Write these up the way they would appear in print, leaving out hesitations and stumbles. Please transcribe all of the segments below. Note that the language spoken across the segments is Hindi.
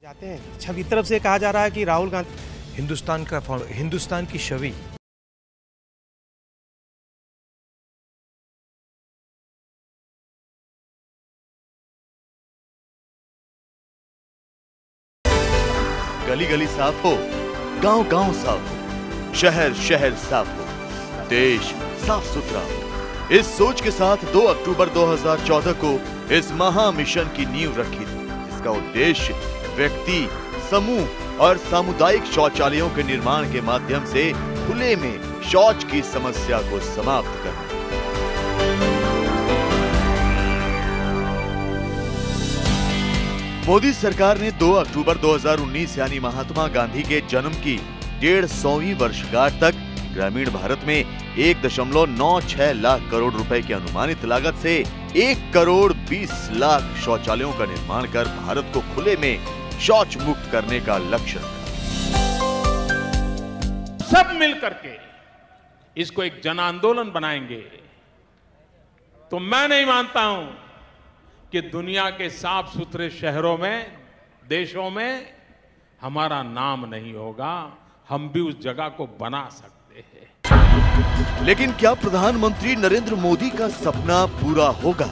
जाते हैं। छवि तरफ से कहा जा रहा है कि राहुल गांधी हिंदुस्तान की छवि। गली गली साफ हो, गांव गांव साफ हो, शहर शहर साफ हो, देश साफ सुथरा हो। इस सोच के साथ 2 अक्टूबर 2014 को इस महा मिशन की नींव रखी थी, जिसका उद्देश्य व्यक्ति, समूह और सामुदायिक शौचालयों के निर्माण के माध्यम से खुले में शौच की समस्या को समाप्त करना। मोदी सरकार ने 2 अक्टूबर 2019 यानी महात्मा गांधी के जन्म की 150वीं वर्षगांठ तक ग्रामीण भारत में 1.96 लाख करोड़ रुपए की अनुमानित लागत से 1 करोड़ 20 लाख शौचालयों का निर्माण कर भारत को खुले में शौच मुक्त करने का लक्ष्य रखा। सब मिलकर के इसको एक जन आंदोलन बनाएंगे तो मैं नहीं मानता हूं कि दुनिया के साफ सुथरे शहरों में, देशों में हमारा नाम नहीं होगा। हम भी उस जगह को बना सकते हैं। लेकिन क्या प्रधानमंत्री नरेंद्र मोदी का सपना पूरा होगा?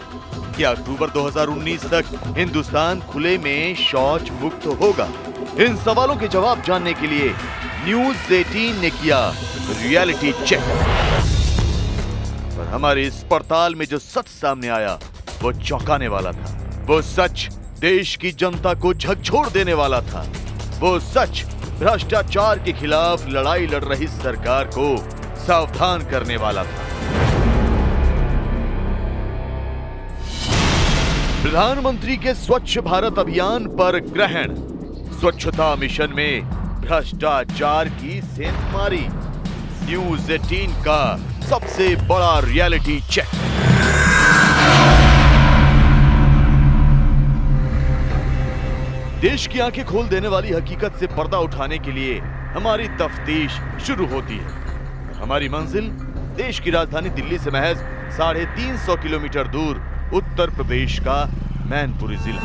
क्या अक्टूबर 2019 तक हिंदुस्तान खुले में शौच मुक्त होगा? इन सवालों के जवाब जानने के लिए न्यूज़ 18 ने किया रियलिटी चेक। पर हमारी इस पड़ताल में जो सच सामने आया वो चौंकाने वाला था। वो सच देश की जनता को झकझोर देने वाला था। वो सच भ्रष्टाचार के खिलाफ लड़ाई लड़ रही सरकार को सावधान करने वाला था। प्रधानमंत्री के स्वच्छ भारत अभियान पर ग्रहण, स्वच्छता मिशन में भ्रष्टाचार की सेंध मारी। न्यूज़ 18 का सबसे बड़ा रियलिटी चेक। देश की आंखें खोल देने वाली हकीकत से पर्दा उठाने के लिए हमारी तफ्तीश शुरू होती है। हमारी मंजिल देश की राजधानी दिल्ली से महज 350 किलोमीटर दूर उत्तर प्रदेश का मैनपुरी जिला।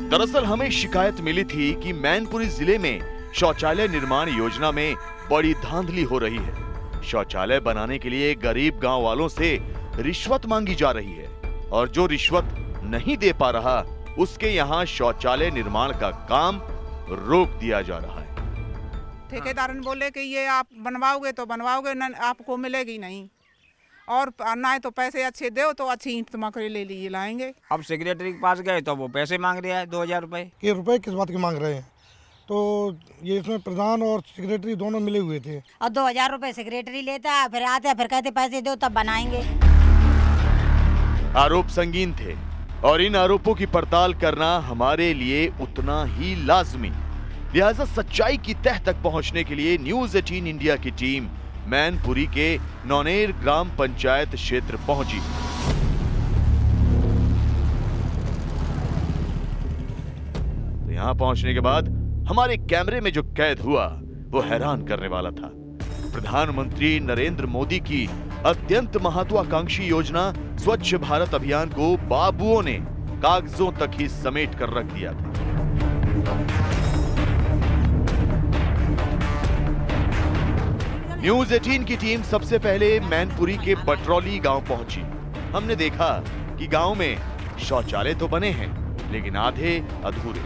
दरअसल हमें शिकायत मिली थी कि मैनपुरी जिले में शौचालय निर्माण योजना में बड़ी धांधली हो रही है। शौचालय बनाने के लिए गरीब गांव वालों से रिश्वत मांगी जा रही है और जो रिश्वत नहीं दे पा रहा उसके यहाँ शौचालय निर्माण का काम रोक दिया जा रहा है। ठेकेदार ने बोले कि ये आप बनवाओगे तो बनवाओगे, न आपको मिलेगी नहीं, और ना तो पैसे अच्छे दो तो अच्छी ईंट मकड़ी ले लीजिए लाएंगे। अब सेक्रेटरी के पास गए तो वो पैसे मांग रहा है 2000 रुपए। ये रुपए किस बात के मांग रहे हैं? तो ये इसमें प्रधान और सेक्रेटरी दोनों मिले हुए थे और 2000 रुपए सेक्रेटरी लेता है, फिर आते फिर कहते पैसे दो तब बनाएंगे। आरोप संगीन थे और इन आरोपों की पड़ताल करना हमारे लिए उतना ही लाजमी। लिहाजा सच्चाई की तह तक पहुंचने के लिए न्यूज़ 18 इंडिया की टीम मैनपुरी के नौनेर ग्राम पंचायत क्षेत्र पहुंची। तो यहां पहुंचने के बाद हमारे कैमरे में जो कैद हुआ वो हैरान करने वाला था। प्रधानमंत्री नरेंद्र मोदी की अत्यंत महत्वाकांक्षी योजना स्वच्छ भारत अभियान को बाबुओं ने कागजों तक ही समेट कर रख दिया था। न्यूज़ 18 की टीम सबसे पहले मैनपुरी के बटरौली गांव पहुंची। हमने देखा कि गांव में शौचालय तो बने हैं लेकिन आधे अधूरे।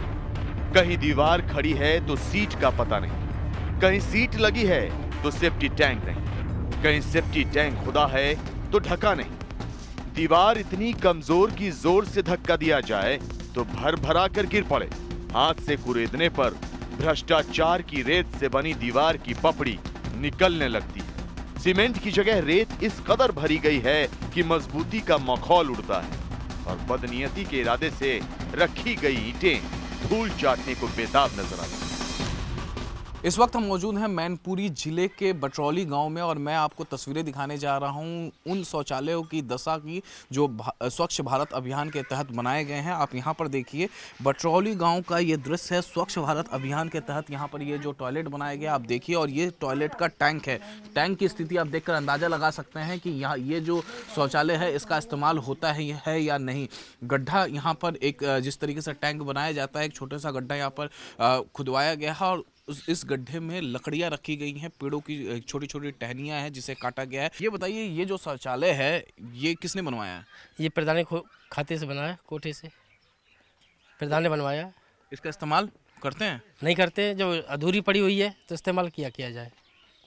कहीं दीवार खड़ी है तो सीट का पता नहीं, कहीं सीट लगी है तो सेफ्टी टैंक नहीं, कहीं सेफ्टी टैंक खुदा है तो ढका नहीं। दीवार इतनी कमजोर कि जोर से धक्का दिया जाए तो भर भरा कर गिर पड़े। हाथ से कुरेदने पर भ्रष्टाचार की रेत से बनी दीवार की पपड़ी निकलने लगती है। सीमेंट की जगह रेत इस कदर भरी गई है कि मजबूती का मखौल उड़ता है और बदनीयती के इरादे से रखी गई ईंटें धूल चाटने को बेताब नजर आती हैं। इस वक्त हम मौजूद हैं मैनपुरी जिले के बटरौली गांव में और मैं आपको तस्वीरें दिखाने जा रहा हूं उन शौचालयों की दशा की जो स्वच्छ भारत अभियान के तहत बनाए गए हैं। आप यहां पर देखिए, बटरौली गांव का ये दृश्य है। स्वच्छ भारत अभियान के तहत यहां पर ये जो टॉयलेट बनाया गया आप देखिए, और ये टॉयलेट का टैंक है। टैंक की स्थिति आप देखकर अंदाज़ा लगा सकते हैं कि यहाँ ये जो शौचालय है इसका इस्तेमाल होता है या नहीं। गड्ढा यहाँ पर एक जिस तरीके से टैंक बनाया जाता है, एक छोटा सा गड्ढा यहाँ पर खुदवाया गया है और इस गड्ढे में लकड़ियां रखी गई हैं, पेड़ों की छोटी छोटी टहनियां हैं जिसे काटा गया है। ये बताइए, ये जो शौचालय है ये किसने बनवाया है? ये प्रधान खाते से बनाया, कोठे से प्रधान ने बनवाया। इसका इस्तेमाल करते हैं? नहीं करते, जो अधूरी पड़ी हुई है तो इस्तेमाल किया जाए।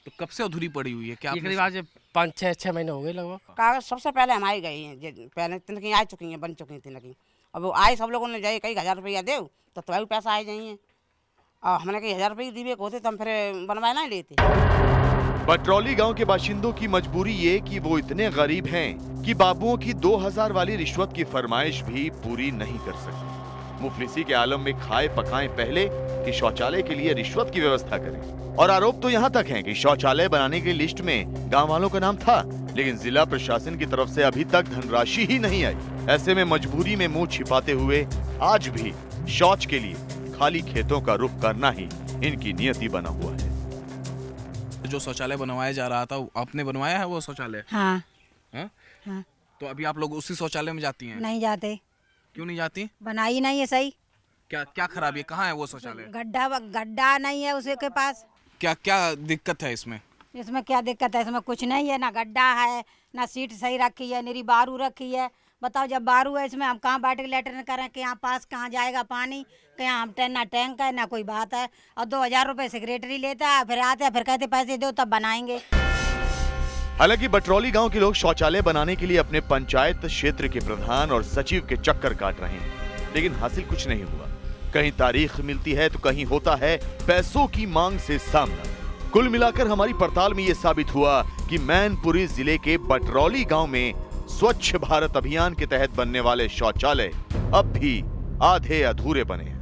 तो कब से अधूरी पड़ी हुई है? क्या करीब आज 5-6 महीने हो गए लगभग। कागज सबसे पहले हमारी गई है, पहले तिनकी आ चुकी हैं, बन चुकी थी नकी। अब वो आए सब लोगों ने जाए कई 1000 रुपया दे तो तुम्हारे पैसा आए जाइए, और हमने कई 1000 रुपये दीवे होते तो हम फिर बनवाए ना लेते। बटरौली गांव के बाशिंदों की मजबूरी ये कि वो इतने गरीब हैं कि बाबुओं की 2000 वाली रिश्वत की फरमाइश भी पूरी नहीं कर सकते। मुफलिसी के आलम में खाए पकाएं पहले कि शौचालय के लिए रिश्वत की व्यवस्था करें। और आरोप तो यहाँ तक है कि शौचालय बनाने की लिस्ट में गांव वालों का नाम था, लेकिन जिला प्रशासन की तरफ से अभी तक धनराशि ही नहीं आई। ऐसे में मजबूरी में मुंह छिपाते हुए आज भी शौच के लिए खाली खेतों का रुख करना ही इनकी नियति बना हुआ है। जो शौचालय बनवाया जा रहा था, आपने बनवाया है वो शौचालय? हाँ। हाँ? हाँ। तो अभी आप लोग उसी शौचालय में जाती हैं? नहीं जाते। क्यों नहीं जाती? बनाई नहीं है सही। क्या खराबी है? कहाँ है वो शौचालय? गड्ढा नहीं है उसके पास। क्या दिक्कत है इसमें? इसमें क्या दिक्कत है? इसमें कुछ नहीं है, ना गड्ढा है, ना सीट सही रखी है, निरी बारू रखी है। बताओ, जब बारू है इसमें हम कहाँ बैठ के लेटरिन करें कि यहाँ पास कहाँ जाएगा पानी, कि यहाँ हम ना टैंक है ना कोई बात है। और 2000 रुपये सेक्रेटरी लेता है, फिर आते हैं फिर कहते पैसे दो तब बनाएंगे। हालांकि बटरौली गांव के लोग शौचालय बनाने के लिए अपने पंचायत क्षेत्र के प्रधान और सचिव के चक्कर काट रहे हैं, लेकिन हासिल कुछ नहीं हुआ। कहीं तारीख मिलती है तो कहीं होता है पैसों की मांग से सामना। कुल मिलाकर हमारी पड़ताल में यह साबित हुआ कि मैनपुरी जिले के बटरौली गांव में स्वच्छ भारत अभियान के तहत बनने वाले शौचालय अब भी आधे अधूरे बने हैं।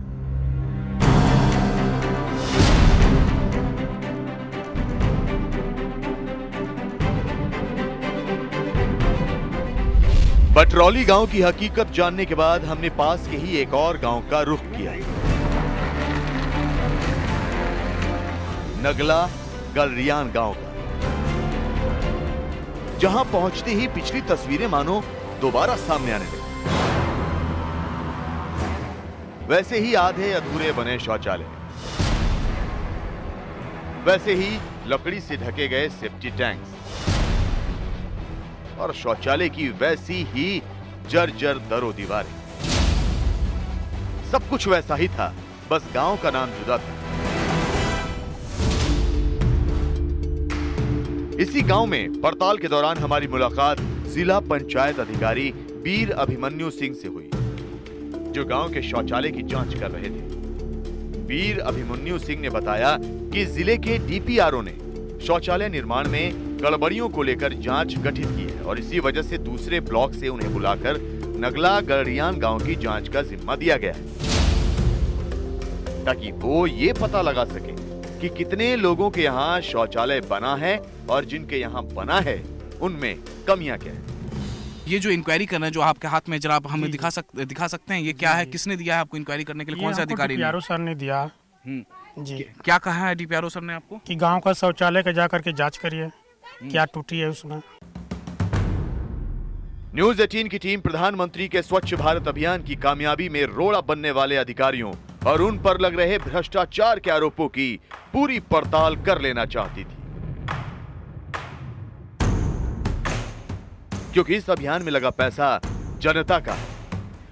बटरौली गांव की हकीकत जानने के बाद हमने पास के ही एक और गांव का रुख किया। नगला गलरियान गांव का, जहां पहुंचते ही पिछली तस्वीरें मानो दोबारा सामने आने लगी। वैसे ही आधे अधूरे बने शौचालय, वैसे ही लकड़ी से ढके गए सेफ्टी टैंक्स और शौचालय की वैसी ही जर्जर दरो दीवारें। सब कुछ वैसा ही था, बस गांव का नाम जुदा था। इसी गांव में पड़ताल के दौरान हमारी मुलाकात जिला पंचायत अधिकारी वीर अभिमन्यु सिंह से हुई, जो गांव के शौचालय की जांच कर रहे थे। वीर अभिमन्यु सिंह ने बताया कि जिले के डीपीआरओ ने शौचालय निर्माण में गड़बड़ियों को लेकर जांच गठित की है और इसी वजह से दूसरे ब्लॉक से उन्हें बुलाकर नगला गलरियान गांव की जांच का जिम्मा दिया गया है, ताकि वो ये पता लगा सके कि कितने लोगों के यहाँ शौचालय बना है और जिनके यहाँ बना है उनमें कमियां क्या है। ये जो इंक्वायरी करना है जो आपके हाथ में, जरा आप हमें दिखा सकते हैं ये क्या है? किसने दिया है आपको इंक्वायरी करने के लिए? कौन सा अधिकारी ने? डीपीआरओ सर ने दिया जी। क्या कहा है डीपीआरओ सर ने आपको? कि गांव का शौचालय का जाकर के जांच करिए क्या टूटी है उसमें। न्यूज 18 की टीम प्रधानमंत्री के स्वच्छ भारत अभियान की कामयाबी में रोड़ा बनने वाले अधिकारियों और उन पर लग रहे भ्रष्टाचार के आरोपों की पूरी पड़ताल कर लेना चाहती थी, क्योंकि इस अभियान में लगा पैसा जनता का,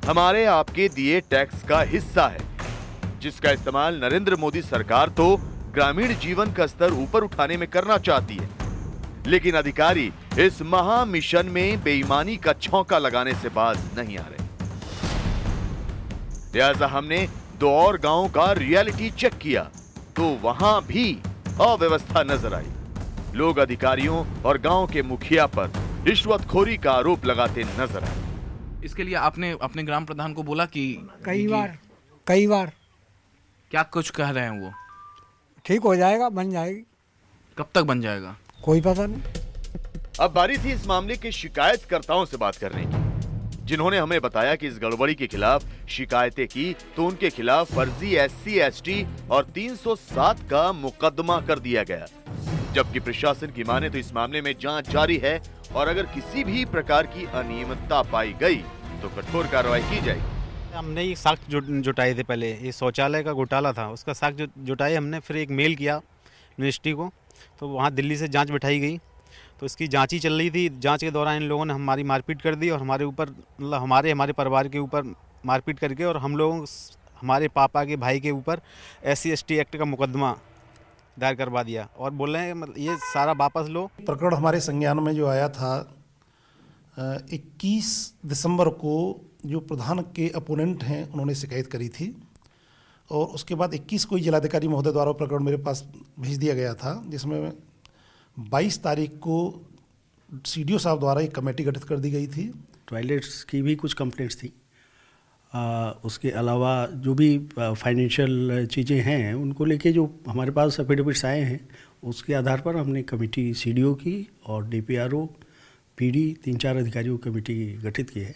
हमारे आपके दिए टैक्स का हिस्सा है, जिसका इस्तेमाल नरेंद्र मोदी सरकार तो ग्रामीण जीवन का स्तर ऊपर उठाने में करना चाहती है, लेकिन अधिकारी इस महा मिशन में बेईमानी का छौंका लगाने से बाज नहीं आ रहे। लिहाजा हमने 2 और गांवों का रियलिटी चेक किया तो वहां भी अव्यवस्था नजर आई। लोग अधिकारियों और गांव के मुखिया पर रिश्वतखोरी का आरोप लगाते नजर आए। इसके लिए आपने अपने ग्राम प्रधान को बोला कि कई बार क्या कुछ कह रहे हैं वो? ठीक हो जाएगा, बन जाएगी। कब तक बन जाएगा कोई पता नहीं। अब बारी थी इस मामले के शिकायतकर्ताओं से बात करने की, जिन्होंने हमें बताया कि इस गड़बड़ी के खिलाफ शिकायतें की तो उनके खिलाफ फर्जी SC ST और 307 का मुकदमा कर दिया गया। जबकि प्रशासन की माने तो इस मामले में जांच जारी है और अगर किसी भी प्रकार की अनियमितता पाई गई तो कठोर कार्रवाई की जाएगी। हमने ये साक्ष्य जुटाए थे। पहले ये शौचालय का घोटाला था, उसका साक्ष्य जुटाए हमने, फिर एक मेल किया मिनिस्ट्री को, तो वहाँ दिल्ली से जांच बिठाई गई। तो इसकी जांच ही चल रही थी। जांच के दौरान इन लोगों ने हमारी मारपीट कर दी और हमारे ऊपर, मतलब हमारे परिवार के ऊपर मारपीट करके, और हम लोग हमारे पापा के भाई के ऊपर SC ST एक्ट का मुकदमा दायर करवा दिया और बोल रहे हैं मतलब ये सारा वापस लो। प्रकरण हमारे संज्ञान में जो आया था 21 दिसंबर को जो प्रधान के अपोनेंट हैं उन्होंने शिकायत करी थी, और उसके बाद 21 को जिलाधिकारी महोदय द्वारा प्रकरण मेरे पास भेज दिया गया था, जिसमें 22 तारीख को CDO साहब द्वारा एक कमेटी गठित कर दी गई थी। टॉयलेट्स की भी कुछ कंप्लेंट्स थी, उसके अलावा जो भी फाइनेंशियल चीज़ें हैं उनको लेके जो हमारे पास एफिडेविट्स आए हैं उसके आधार पर हमने कमेटी CDO की और DPRO PD 3-4 अधिकारियों की कमेटी गठित की है।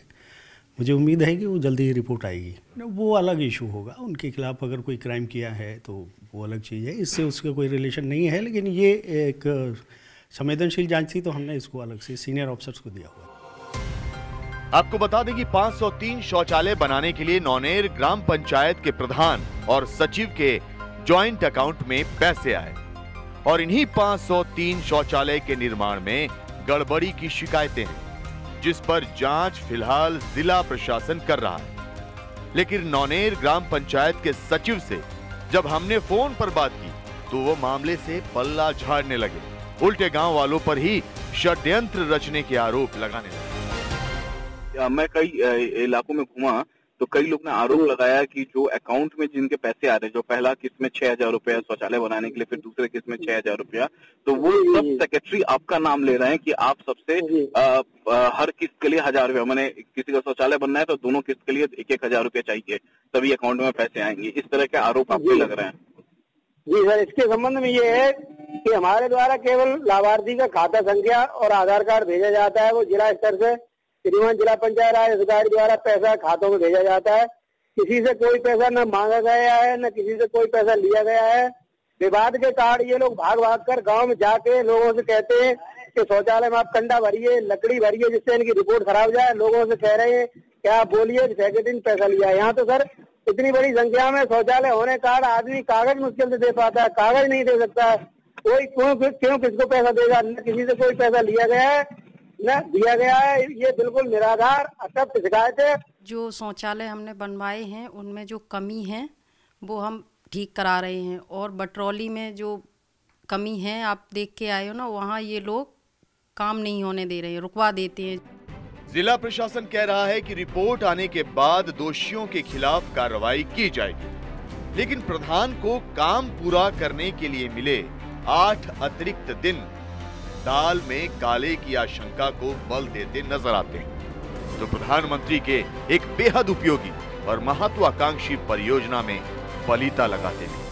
मुझे उम्मीद है कि वो जल्दी ही रिपोर्ट आएगी। वो अलग इशू होगा, उनके खिलाफ अगर कोई क्राइम किया है तो वो अलग चीज़ है, इससे उसका कोई रिलेशन नहीं है। लेकिन ये एक संवेदनशील जांच थी तो हमने इसको अलग से सीनियर ऑफिसर्स को दिया हुआ। आपको बता दें कि 503 शौचालय बनाने के लिए नौनेर ग्राम पंचायत के प्रधान और सचिव के जॉइंट अकाउंट में पैसे आए और इन्हीं 503 शौचालय के निर्माण में गड़बड़ी की शिकायतें हैं, जिस पर जांच फिलहाल जिला प्रशासन कर रहा है। लेकिन नौनेर ग्राम पंचायत के सचिव से जब हमने फोन पर बात की तो वो मामले से पल्ला झाड़ने लगे, उल्टे गांव वालों पर ही षड्यंत्र रचने के आरोप लगाने लगे। मैं कई इलाकों में घूमा तो कई लोग ने आरोप लगाया कि जो अकाउंट में जिनके पैसे आ रहे हैं, जो पहला किस्त में 6,000 रुपया शौचालय बनाने के लिए, फिर दूसरे किस्त में 6,000 रुपया, तो वो सब सेक्रेटरी आपका नाम ले रहे हैं कि आप सबसे हर किस्त के लिए 1,000 रुपया, मैंने किसी का शौचालय बनना है तो दोनों किस्त के लिए 1,000 रुपया चाहिए तभी अकाउंट में पैसे आएंगे। इस तरह के आरोप आपको लग रहे हैं? जी सर, इसके संबंध में ये है कि हमारे द्वारा केवल लाभार्थी का खाता संख्या और आधार कार्ड भेजा जाता है। वो जिला स्तर से श्रीमान जिला पंचायत राज अधिकारी द्वारा पैसा खातों में भेजा जाता है। किसी से कोई पैसा न मांगा गया है न किसी से कोई पैसा लिया गया है। विवाद के कारण ये लोग भाग भाग कर गाँव में जाके लोगों से कहते हैं कि शौचालय में आप कंडा भरिए, लकड़ी भरिए, जिससे इनकी रिपोर्ट खराब जाए। लोगों से कह रहे हैं कि आप बोलिए, सेकंड दिन पैसा लिया है। यहाँ तो सर इतनी बड़ी संख्या में शौचालय होने के कारण आदमी कागज मुश्किल से दे पाता है, कागज नहीं दे सकता है। कोई क्यों किसको पैसा देगा? न किसी से कोई पैसा लिया गया है न दिया गया है। ये बिल्कुल निराधार अतप्त शिकायत है। जो शौचालय हमने बनवाए हैं उनमें जो कमी है वो हम ठीक करा रहे हैं, और बटरौली में जो कमी है आप देख के आए हो ना, वहाँ ये लोग काम नहीं होने दे रहे हैं, रुकवा देते हैं। जिला प्रशासन कह रहा है कि रिपोर्ट आने के बाद दोषियों के खिलाफ कार्रवाई की जाएगी, लेकिन प्रधान को काम पूरा करने के लिए मिले 8 अतिरिक्त दिन दाल में काले की आशंका को बल देते नजर आते हैं, जो प्रधानमंत्री के एक बेहद उपयोगी और महत्वाकांक्षी परियोजना में बलीता लगाते हैं।